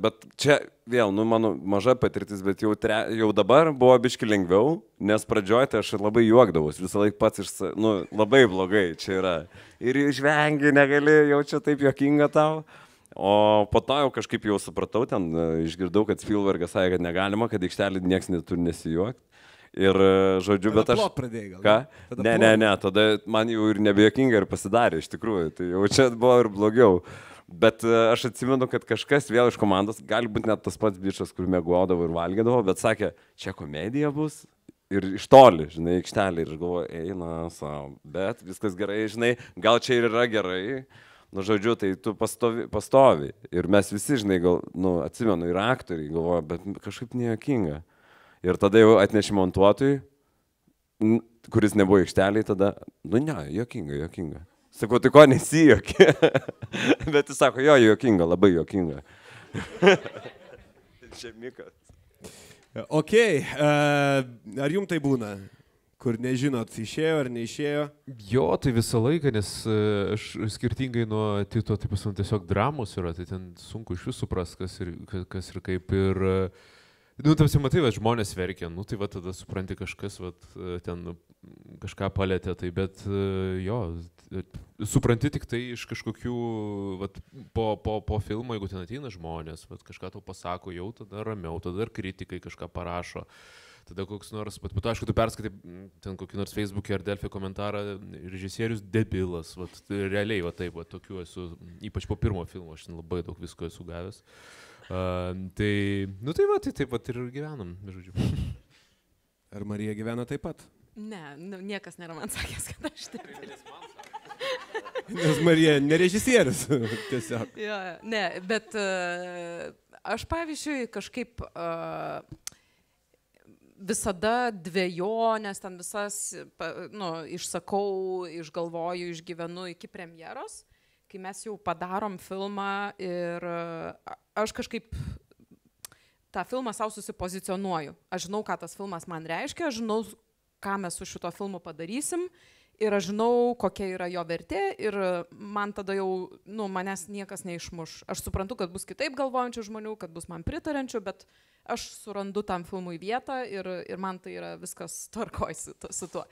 bet čia vėl, mano maža patirtis, bet jau dabar buvo biški lengviau, nes pradžioje tai aš labai juokdavus, visą laiką pats labai blogai čia yra. Ir išvengi, negali, jau čia taip juokinga tau. O po to jau kažkaip jau supratau, ten išgirdau, kad Spielbergas sakė, kad negalima, kad aikštelį nieks neturi nesijuokti. Ir žodžiu, tada bet aš... Plot pradėjai gal? Ką? Ne, tada man jau ir nebejokinga ir pasidarė iš tikrųjų, tai jau čia buvo ir blogiau. Bet aš atsimenu, kad kažkas vėl iš komandos, gali būti net tas pats bičas, kur mėgodavo ir valgydavo, bet sakė, čia komedija bus ir iš toli, žinai, aikštelį. Ir aš galvoju, eina savo, bet viskas gerai, žinai, gal čia ir yra gerai. Nu, žodžiu, tai tu pastovi. Ir mes visi, žinai, gal, atsimenu, ir aktoriai galvoja, bet kažkaip nejuokinga. Ir tada jau atneši montuotojui, kuris nebuvo aikšteliai, tada, juokinga. Sakau, tai ko nesijokė? Bet jis sako, juokinga, labai juokinga. Čia Mikas. Ok, ar jums tai būna? Kur nežinot, išėjo ar neišėjo? Jo, tai visą laiką, nes aš skirtingai nuo Tito, taip pasan, tiesiog dramos yra, tai ten sunku iš visų supras, kas ir kaip ir... Tamsi matai, žmonės verkia, tai va tada supranti kažkas, ten kažką palėtė, tai bet jo, supranti tik tai iš kažkokių, po filmo, jeigu ten ateina žmonės, kažką tau pasako, jau tada ramiau, tada ir kritikai kažką parašo. Tada koks nors, bet aišku, tu perskaitai ten kokį nors Facebook'e ar Delfi komentarą, režisierius debilas, realiai, taip, tokių esu, ypač po pirmo filmo, aš labai daug visko esu gavęs. Tai taip ir gyvenam, žodžiu. Ar Marija gyvena taip pat? Ne, niekas nėra man sakęs, kad aš debilis. Nes Marija ne režisierius, tiesiog. Jo, ne, bet aš pavyzdžiui kažkaip... visada dvejonės, ten visas, išsakau, išgalvoju, išgyvenu iki premjeros, kai mes jau padarom filmą ir aš kažkaip tą filmą savo susipozicionuoju. Aš žinau, ką tas filmas man reiškia, aš žinau, ką mes su šito filmu padarysim ir aš žinau, kokia yra jo vertė ir man tada jau, manęs niekas neišmuš. Aš suprantu, kad bus kitaip galvojančių žmonių, kad bus man pritarančių, bet aš surandu tam filmui vietą ir man tai yra viskas tvarkojasi su tuo.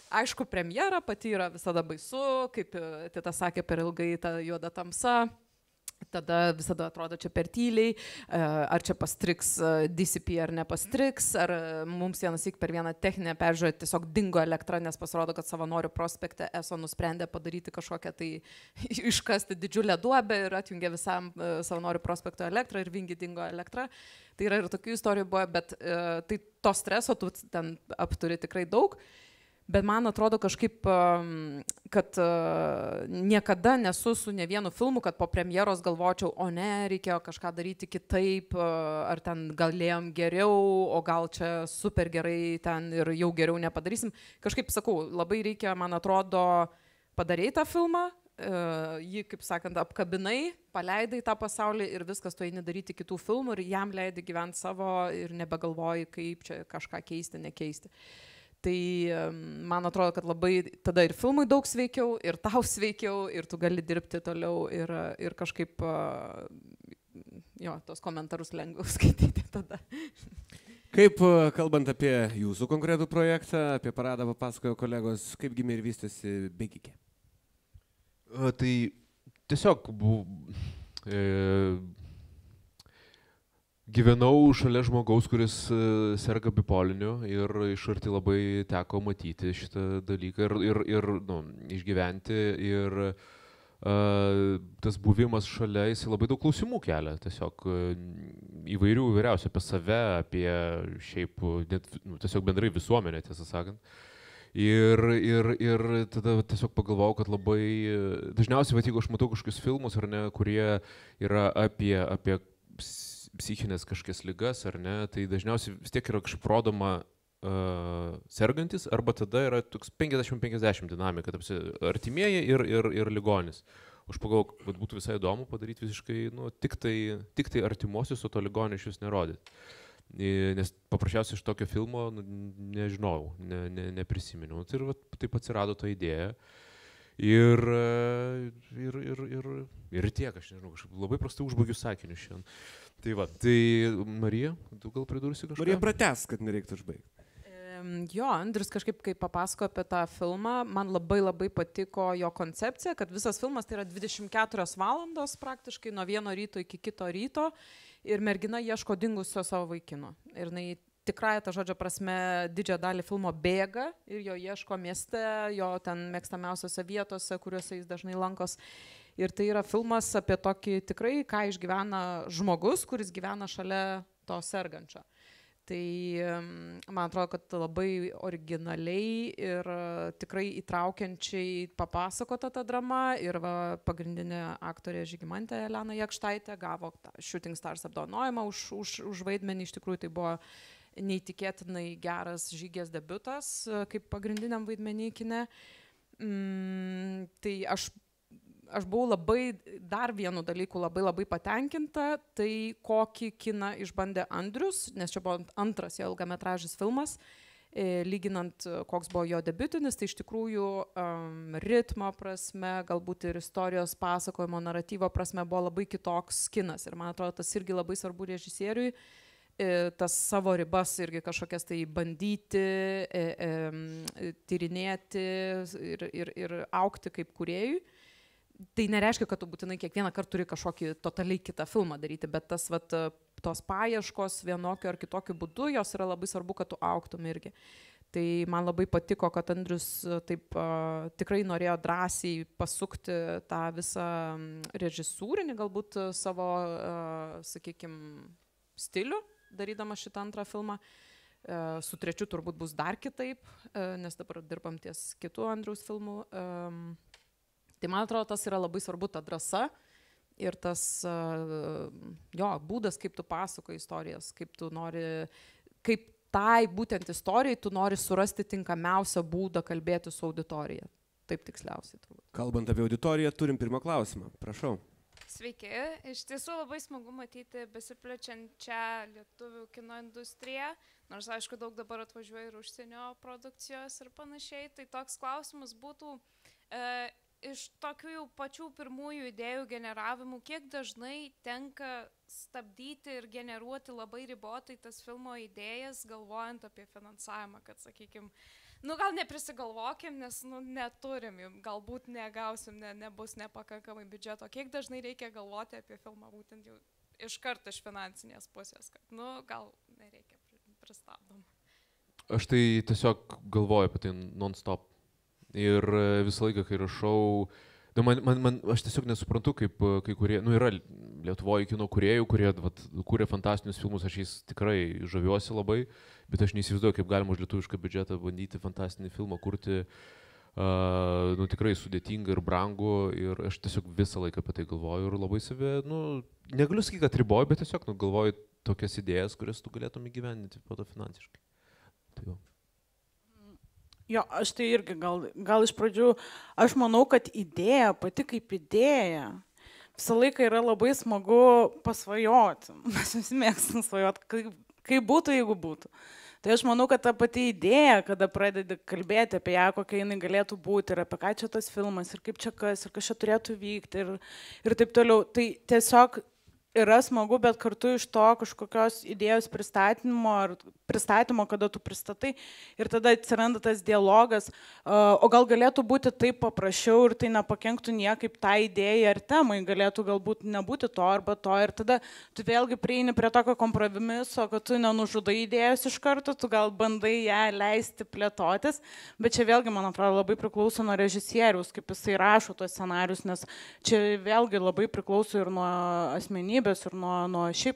Aišku, premjera pati yra visada baisu, kaip Tita sakė, per ilgai ta juoda tamsa. Tada visada atrodo čia per tyliai, ar čia pastriks DCP ar nepastriks, ar mums vienąsyk per vieną techninę peržiūrą tiesiog dingo elektra, nes pasirodo, kad Savanorių prospekte ESO nusprendė padaryti kažkokią tai iškasti didžiulę duobę ir atjungė visam Savanorių prospekto elektrą ir vingi dingo elektra. Tai yra ir tokių istorijų buvo, bet tai to streso tu ten apturi tikrai daug. Bet man atrodo kažkaip, kad niekada nesu su ne vienu filmu, kad po premjeros galvočiau, o ne, reikėjo kažką daryti kitaip, ar ten galėjom geriau, o gal čia super gerai ten ir jau geriau nepadarysim. Kažkaip sakau, labai reikia, man atrodo, padarei tą filmą, jį, kaip sakant, apkabinai, paleidai tą pasaulį ir viskas tu eini daryti kitų filmų ir jam leidi gyventi savo ir nebegalvoji, kaip čia kažką keisti, nekeisti. Tai man atrodo, kad labai tada ir filmui daug sveikiau, ir tau sveikiau, ir tu gali dirbti toliau ir kažkaip, tos komentarus lengviau skaityti tada. Kaip, kalbant apie jūsų konkretų projektą, apie paradą papasakojo kolegos, kaip gimė ir vystėsi Bėgikė? Tai tiesiog gyvenau šalia žmogaus, kuris serga bipoliniu ir iš arti labai teko matyti šitą dalyką ir išgyventi ir tas buvimas šalia, jis labai daug klausimų kelia. Tiesiog įvairiausių apie save, apie šiaip, net, tiesiog bendrai visuomenę, tiesą sakant. Ir tada tiesiog pagalvojau, kad labai, dažniausiai, jeigu aš matau kažkokius filmus, ar ne, kurie yra apie psichinės kažkokias ligas, ar ne, tai dažniausiai vis tiek yra kažkaip rodoma sergantis, arba tada yra toks 50-50 dinamika, artimieji ir ligonis. Aš pagalvojau, kad būtų visai įdomu padaryti visiškai, tik tai artimuosius, o to ligonio iš vis nerodyti. Nes paprasčiausiai iš tokio filmo nežinojau, neprisiminiau. Ir taip atsirado ta idėja. Ir tiek, aš nežinau, kažkaip labai prastai užbaigiu sakiniu šiandien. Tai Marija, tu gal pridursi kažką? Marija, pratęs, kad nereiktų užbaigti. Jo, Andrius kažkaip, kai papasako apie tą filmą, man labai patiko jo koncepcija, kad visas filmas tai yra 24 valandos praktiškai nuo vieno ryto iki kito ryto ir mergina ieško dingusio savo vaikino. Ir jinai tikrąją tą žodžio prasme didžiąją dalį filmo bėga ir jo ieško mieste, jo ten mėgstamiausiose vietose, kuriuose jis dažnai lankos. Ir tai yra filmas apie tokį tikrai, ką išgyvena žmogus, kuris gyvena šalia to sergančio. Tai man atrodo, kad labai originaliai ir tikrai įtraukiančiai papasakota ta drama ir pagrindinė aktorė Žygimantė Elena Jakštaitė gavo Shooting Stars apdovanojimą už vaidmenį. Iš tikrųjų tai buvo neįtikėtinai geras Žygės debiutas kaip pagrindiniam vaidmenį kine. Tai aš buvau dar vienu dalyku labai patenkinta, tai kokį kiną išbandė Andrius, nes čia buvo antras jo ilgametražis filmas, lyginant koks buvo jo debiutinis, tai iš tikrųjų ritmo prasme, galbūt ir istorijos pasakojimo, naratyvo prasme buvo labai kitoks kinas. Ir man atrodo, tas irgi labai svarbu režisieriui, tas savo ribas irgi kažkokias tai bandyti, tyrinėti ir augti kaip kūrėjui. Tai nereiškia, kad tu būtinai kiekvieną kartą turi kažkokį totaliai kitą filmą daryti, bet tos paieškos vienokiu ar kitokiu būdu, jos yra labai svarbu, kad tu augtum irgi. Tai man labai patiko, kad Andrius taip tikrai norėjo drąsiai pasukti tą visą režisūrinį, galbūt savo, sakykime, stilių, darydama šitą antrą filmą. Su trečiu turbūt bus dar kitaip, nes dabar dirbam ties kitų Andriaus filmų. Tai man atrodo, tas yra labai svarbu, ta drąsa ir tas būdas, kaip tu pasakoji istorijas, kaip tai būtent istorijai tu nori surasti tinkamiausią būdą kalbėti su auditorija. Taip tiksliausiai turbūt. Kalbant apie auditoriją, turim pirmą klausimą. Prašau. Sveiki, iš tiesų labai smagu matyti besiplečiančią lietuvių kino industriją, nors aišku daug dabar atvažiuoja ir užsienio produkcijos ir panašiai. Tai toks klausimas būtų, iš tokių jau pačių pirmųjų idėjų generavimų, kiek dažnai tenka stabdyti ir generuoti labai ribotai tas filmo idėjas, galvojant apie finansavimą, kad, sakykime, gal neprisigalvokim, nes neturim, galbūt negausim, nebus nepakankamai biudžeto. Kiek dažnai reikia galvoti apie filmą būtent jau iškart iš finansinės pusės, kad, gal nereikia pristabdom. Aš tai tiesiog galvoju apie tai non-stop. Ir visą laiką, kai rašau, aš tiesiog nesuprantu, kaip kai kurie, yra Lietuvoje kino kūrėjų, kurie kūrė fantastinius filmus, aš jais tikrai žaviuosi labai, bet aš neįsivaizduoju, kaip galima už lietuvišką biudžetą bandyti fantastinį filmą kurti, tikrai sudėtingą ir brangų, ir aš tiesiog visą laiką apie tai galvoju ir labai save, negaliu sakyti, kad riboju, bet tiesiog galvoju tokias idėjas, kurias tu galėtum įgyvendinti po to finansiškai. Tai jau. Jo, aš tai irgi gal iš pradžių, aš manau, kad idėja, pati kaip idėja, visą laiką yra labai smagu pasvajoti. Mes visi mėgstam svajoti, kaip būtų, jeigu būtų. Tai aš manau, kad ta pati idėja, kada pradedi kalbėti apie ją, kokia jinai galėtų būti ir apie ką čia tas filmas ir kaip čia kas ir kas čia turėtų vykti ir taip toliau. Tai tiesiog yra smagu, bet kartu iš to kažkokios idėjos pristatymo, kada tu pristatai ir tada atsiranda tas dialogas, o gal galėtų būti taip paprasčiau ir tai nepakenktų niekaip tą idėją ar temai, galėtų galbūt nebūti to arba to ir tada tu vėlgi prieini prie tokio kompromiso, kad tu nenužudai idėjos iš karto, tu gal bandai ją leisti plėtotis, bet čia vėlgi, man atrodo, labai priklauso nuo režisieriaus, kaip jisai rašo tos scenarius, nes čia vėlgi labai priklauso ir nuo asmenybės, atsakomybės ir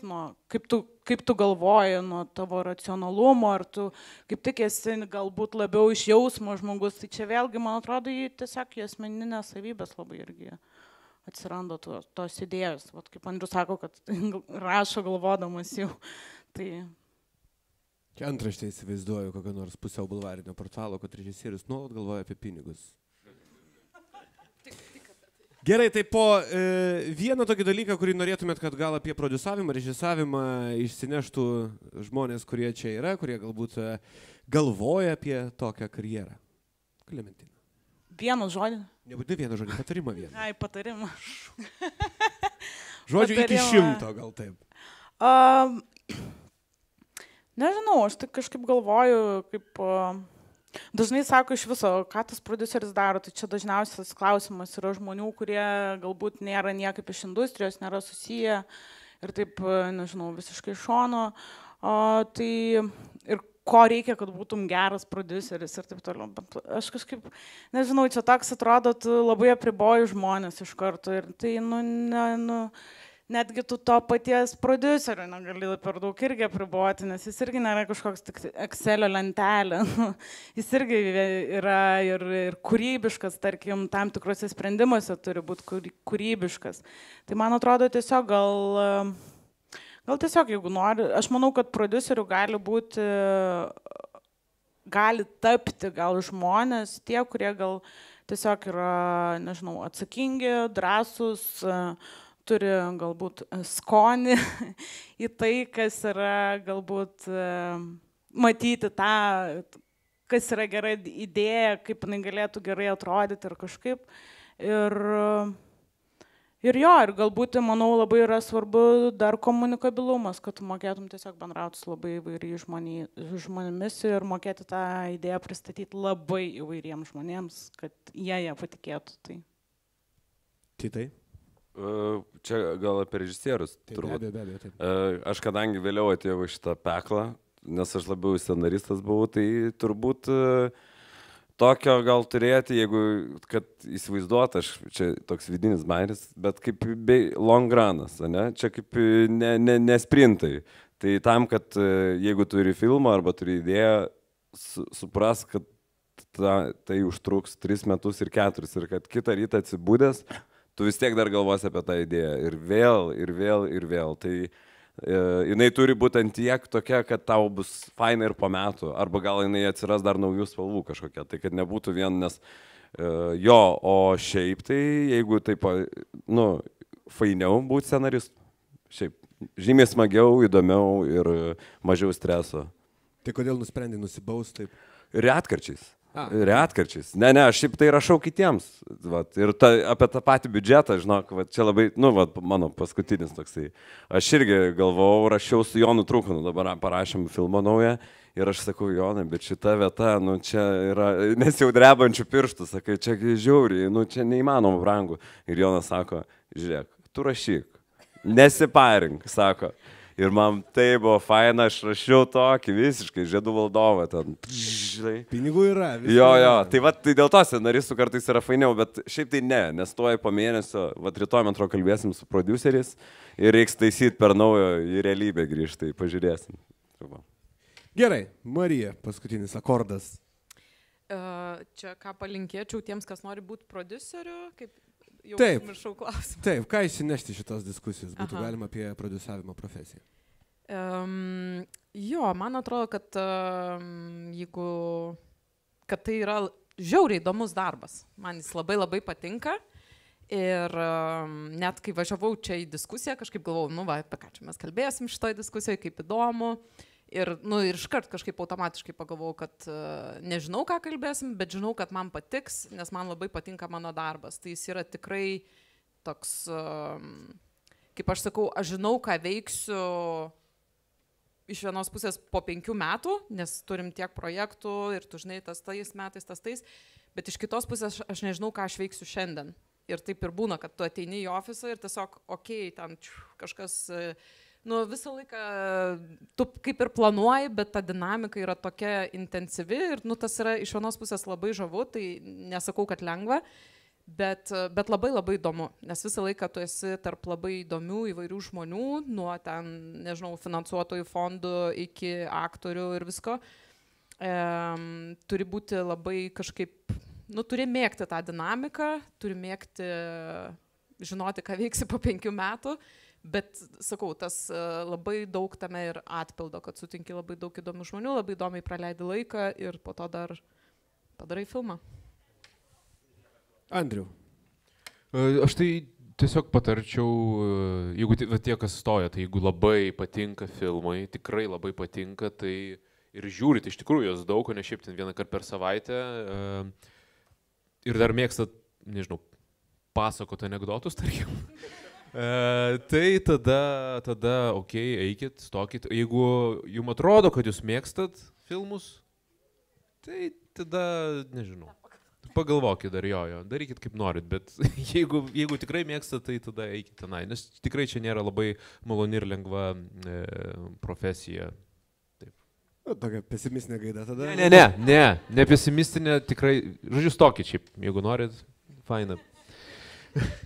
kaip tu galvoji, nuo tavo racionalumo, ar tu kaip tik esi galbūt labiau iš jausmo žmogus. Tai čia vėlgi, man atrodo, tiesiog į asmeninės savybės labai irgi atsiranda tos idėjos. Vat kaip Andrius sako, kad rašo galvodamas jau. Tai... Čia antraštė įsivaizduoju kokio nors pusiau bulvarinio portalo, kad režisierius nuolat galvoja apie pinigus. Gerai, tai po vieną tokį dalyką, kurį norėtumėt, kad gal apie prodiusavimą, režisavimą išsineštų žmonės, kurie čia yra, kurie galbūt galvoja apie tokią karjerą. Klementina. Vieną žodį? Nebūtinai vieną žodį, patarimą vieną. Ai, patarimą. Žodžiu, iki 100 gal taip. Nežinau, aš tik kažkaip galvoju, kaip... Dažnai sako iš viso, ką tas prodiuseris daro, tai čia dažniausias klausimas yra žmonių, kurie galbūt nėra niekaip iš industrijos, nėra susiję ir taip, nežinau, visiškai šono. Tai ir ko reikia, kad būtum geras prodiuseris ir taip toliau. Bet aš kažkaip, nežinau, čia toks atrodo, tu labai apriboji žmonės iš karto ir tai, netgi tu to paties prodiuserio negali per daug irgi apriboti, nes jis irgi nėra kažkoks tik Excelio lentelė. Jis irgi yra ir kūrybiškas, tarkim, tam tikrose sprendimuose turi būti kūrybiškas. Tai man atrodo tiesiog gal tiesiog, jeigu nori, aš manau, kad prodiuserių gali tapti gal žmonės, tie, kurie gal tiesiog yra, nežinau, atsakingi, drąsūs, turi galbūt skonį į tai, kas yra galbūt matyti tą, kas yra gera idėja, kaip jinai galėtų gerai atrodyti ir kažkaip. Ir galbūt, manau, labai yra svarbu dar komunikabilumas, kad tu mokėtum tiesiog bendrauti su labai įvairiais žmonėmis ir mokėti tą idėją pristatyti labai įvairiems žmonėms, kad jie patikėtų. Tai. Čia gal apie režisierius. Be abejo, taip. Aš kadangi vėliau atėjau šitą peklą, nes aš labiau scenaristas buvau, tai turbūt tokio gal turėti, jeigu, kad įsivaizduot, aš čia toks vidinis bairis, bet kaip long runas, ne? Čia kaip ne sprintai. Tai tam, kad jeigu turi filmą arba turi idėją, supras, kad tai užtruks 3 metus ir 4 ir kad kitą rytą atsibūdęs, tu vis tiek dar galvosi apie tą idėją ir vėl. Tai jinai turi būti ant tiek tokia, kad tau bus faina ir po metų, arba gal jinai atsiras dar naujų spalvų kažkokia, tai kad nebūtų vien, nes o šiaip tai, jeigu taip, fainiau būti scenaristu, šiaip žymiai smagiau, įdomiau ir mažiau streso. Tai kodėl nusprendai nusibausti taip? Retkarčiais. Ne, aš šiaip tai rašau kitiems. Ir apie tą patį biudžetą, žinok, čia labai, mano paskutinis toksai. Aš irgi galvojau, rašiau su Jonu Trukanu, dabar parašėm filmą naują ir aš sakau, Jonai, bet šita vieta, čia yra, nes jau drebančių pirštų, sakai, čia žiauriai, čia neįmanoma brangu. Ir Jonas sako, žiūrėk, tu rašyk, nesiparink, sako. Ir man tai buvo faina, aš rašiau tokį visiškai žiedų valdovą ten. Pinigų yra. Jo, tai dėl to scenaristų kartais yra fainiau, bet šiaip tai ne, nes tuoj po mėnesio, rytoj, man atrodo, kalbėsim su prodiuseriais ir reiks taisyti per naujo į realybę grįžti, tai pažiūrėsim. Gerai, Marija, paskutinis akordas. Čia ką palinkėčiau tiems, kas nori būti prodiuseriu, kaip... Taip, ką išsinešti šitos diskusijos būtų galima apie prodiusavimo profesiją? Man atrodo, kad kad tai yra žiauriai įdomus darbas. Man jis labai labai patinka. Ir net kai važiavau čia į diskusiją, kažkaip galvojau, apie ką čia mes kalbėsim šitoj diskusijoje, kaip įdomu. Ir iškart kažkaip automatiškai pagalvojau, kad nežinau, ką kalbėsim, bet žinau, kad man patiks, nes man labai patinka mano darbas. Tai jis yra tikrai toks, kaip aš sakau, aš žinau, ką veiksiu iš vienos pusės po 5 metų, nes turim tiek projektų ir tu žinai, tas metais, bet iš kitos pusės aš nežinau, ką aš veiksiu šiandien. Ir taip ir būna, kad tu ateini į ofisą ir tiesiog, ten kažkas... visą laiką tu kaip ir planuoji, bet ta dinamika yra tokia intensyvi ir tas yra iš vienos pusės labai žavu, tai nesakau, kad lengva, Bet labai labai įdomu, nes visą laiką tu esi tarp labai įdomių įvairių žmonių, nuo ten, nežinau, finansuotojų fondų iki aktorių ir visko. Turi būti labai kažkaip, turi mėgti tą dinamiką, turi mėgti žinoti, ką veiksi po 5 metų, bet, sakau, tas labai daug tame ir atpildo, kad sutinki labai daug įdomių žmonių, labai įdomiai praleidi laiką ir po to dar padarai filmą. Andriau. Aš tai tiesiog patarčiau, jeigu tie, kas stoja, tai jeigu labai patinka filmai, tikrai labai patinka, tai ir žiūrit, iš tikrųjų jos daug, o ne šiaip ten vieną kartą per savaitę. Ir dar mėgstat, nežinau, pasakoti anekdotus, tarkim. Tai tada, okei, eikit, stokit. Jeigu jums atrodo, kad jūs mėgstat filmus, tai tada, nežinau. Pagalvokit dar jo, darykit kaip norit, bet jeigu tikrai mėgstat, tai tada eikit tenai, nes tikrai čia nėra labai maloni ir lengva profesija. Taip. Tokia pesimistinė gaida tada. Ne pesimistinė, tikrai, žodžiu, stokit šiaip, jeigu norit, faina.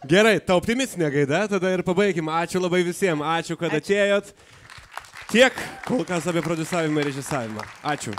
Gerai, ta optimistinė gaida, tada ir pabaikim. Ačiū labai visiems, ačiū, kad atėjot. Tiek kol kas apie prodiusavimą ir režisavimą. Ačiū.